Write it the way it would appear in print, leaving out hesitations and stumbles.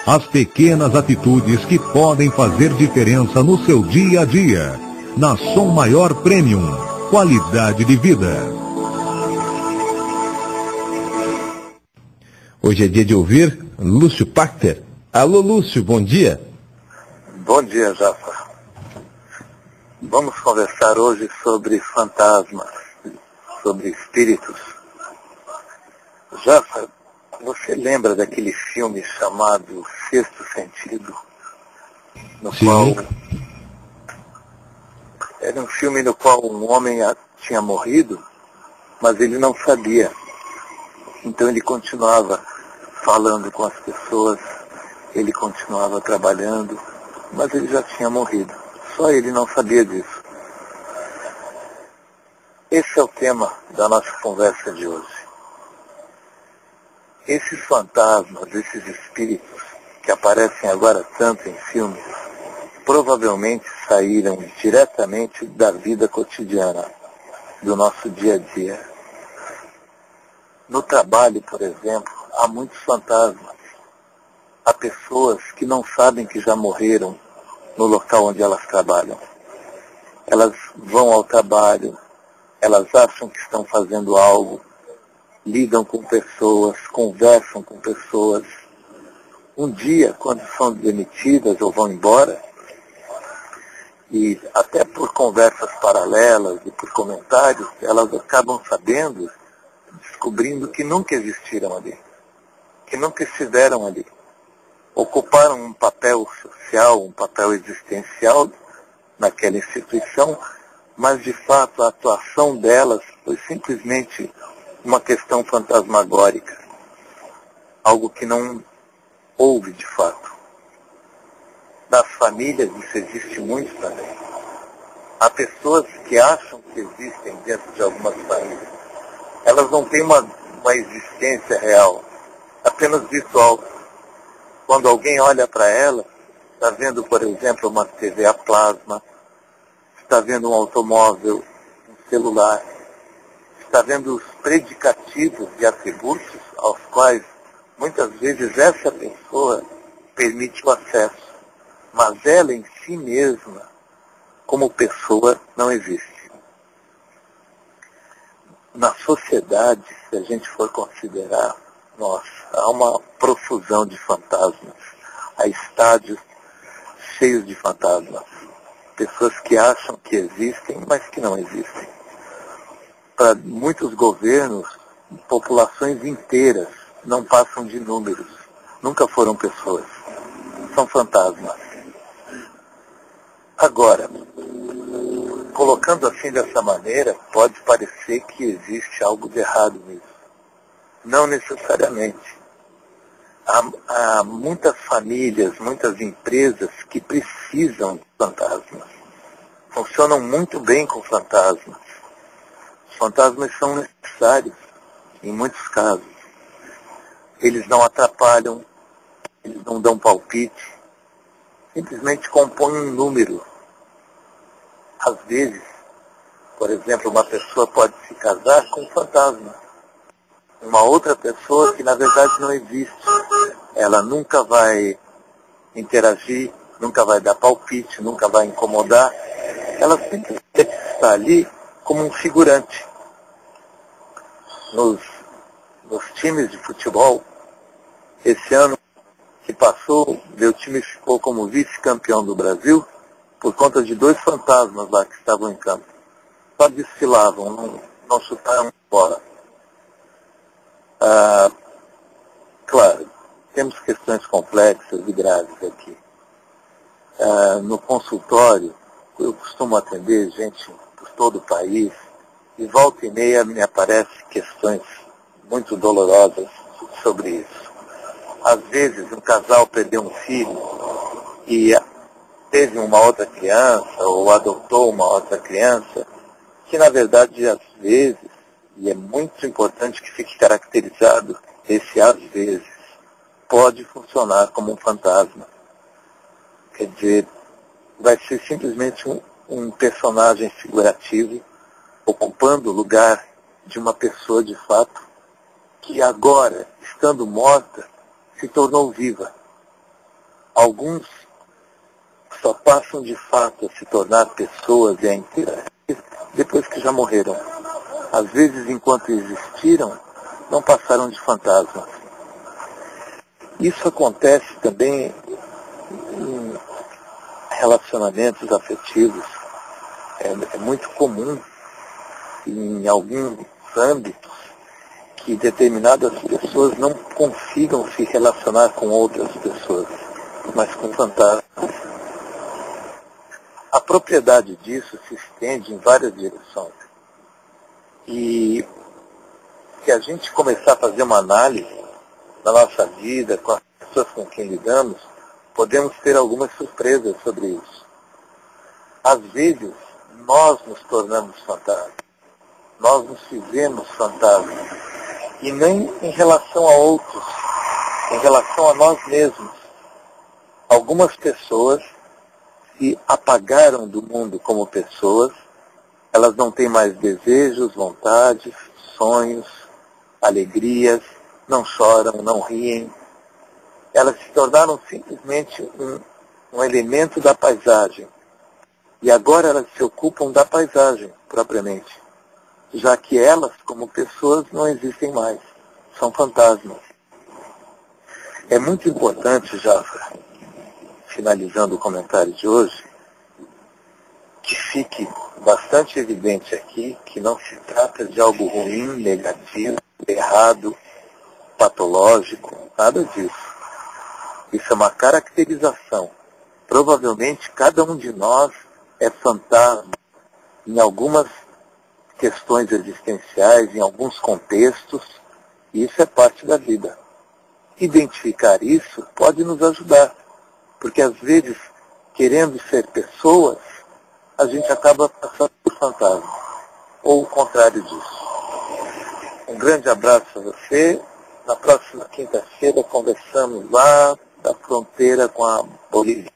As pequenas atitudes que podem fazer diferença no seu dia a dia. Na Som Maior Premium. Qualidade de vida. Hoje é dia de ouvir Lúcio Pachter. Alô, Lúcio, bom dia. Bom dia, Jafa. Vamos conversar hoje sobre fantasmas, sobre espíritos. Jafa, você lembra daquele filme chamado Sexto Sentido? No Sim. qual era um filme no qual um homem tinha morrido, mas ele não sabia. Então ele continuava falando com as pessoas, ele continuava trabalhando, mas ele já tinha morrido. Só ele não sabia disso. Esse é o tema da nossa conversa de hoje. Esses fantasmas, esses espíritos que aparecem agora tanto em filmes, provavelmente saíram diretamente da vida cotidiana, do nosso dia a dia. No trabalho, por exemplo, há muitos fantasmas. Há pessoas que não sabem que já morreram no local onde elas trabalham. Elas vão ao trabalho, elas acham que estão fazendo algo, lidam com pessoas, conversam com pessoas. Um dia, quando são demitidas ou vão embora, e até por conversas paralelas e por comentários, elas acabam sabendo, descobrindo que nunca existiram ali, que nunca estiveram ali. Ocuparam um papel social, um papel existencial naquela instituição, mas de fato a atuação delas foi simplesmente uma questão fantasmagórica, algo que não houve de fato. Nas famílias isso existe muito também. Há pessoas que acham que existem dentro de algumas famílias. Elas não têm uma existência real, apenas virtual. Quando alguém olha para ela, está vendo, por exemplo, uma TV a plasma, está vendo um automóvel, um celular, está vendo os predicativos e atributos aos quais muitas vezes essa pessoa permite o acesso, mas ela em si mesma, como pessoa, não existe. Na sociedade, se a gente for considerar, nossa, há uma profusão de fantasmas, há estádios cheios de fantasmas, pessoas que acham que existem, mas que não existem. Para muitos governos, populações inteiras não passam de números, nunca foram pessoas, são fantasmas. Agora, colocando assim dessa maneira, pode parecer que existe algo de errado nisso. Não necessariamente. Há muitas famílias, muitas empresas que precisam de fantasmas. Funcionam muito bem com fantasmas. Os fantasmas são necessários, em muitos casos. Eles não atrapalham, eles não dão palpite, simplesmente compõem um número. Às vezes, por exemplo, uma pessoa pode se casar com um fantasma. Uma outra pessoa que na verdade não existe. Ela nunca vai interagir, nunca vai dar palpite, nunca vai incomodar. Ela simplesmente está ali como um figurante. Nos times de futebol, esse ano que passou, meu time ficou como vice-campeão do Brasil por conta de 2 fantasmas lá que estavam em campo. Só desfilavam, não chutaram bola. Claro, temos questões complexas e graves aqui. No consultório, eu costumo atender gente por todo o país, e volta e meia me aparecem questões muito dolorosas sobre isso. Às vezes, um casal perdeu um filho e teve uma outra criança, ou adotou uma outra criança, que na verdade, às vezes, e é muito importante que fique caracterizado esse às vezes, pode funcionar como um fantasma. Quer dizer, vai ser simplesmente um personagem figurativo ocupando o lugar de uma pessoa de fato que agora, estando morta, se tornou viva. Alguns só passam de fato a se tornar pessoas e a interagir depois que já morreram. Às vezes, enquanto existiram, não passaram de fantasmas. Isso acontece também em relacionamentos afetivos. É muito comum em alguns âmbitos que determinadas pessoas não consigam se relacionar com outras pessoas, mas com fantasmas. A propriedade disso se estende em várias direções. E se a gente começar a fazer uma análise da nossa vida, com as pessoas com quem lidamos, podemos ter algumas surpresas sobre isso. Às vezes, nós nos tornamos fantasmas. Nós nos fizemos fantasmas. E nem em relação a outros, em relação a nós mesmos. Algumas pessoas se apagaram do mundo como pessoas, elas não têm mais desejos, vontades, sonhos, alegrias, não choram, não riem. Elas se tornaram simplesmente um elemento da paisagem. E agora elas se ocupam da paisagem, propriamente, já que elas, como pessoas, não existem mais. São fantasmas. É muito importante, já finalizando o comentário de hoje, que fique bastante evidente aqui que não se trata de algo ruim, negativo, errado, patológico, nada disso. Isso é uma caracterização. Provavelmente cada um de nós é fantasma em algumas questões existenciais, em alguns contextos, e isso é parte da vida. Identificar isso pode nos ajudar, porque às vezes, querendo ser pessoas, a gente acaba passando por fantasma, ou o contrário disso. Um grande abraço a você. Na próxima quinta-feira conversamos lá da fronteira com a Bolívia.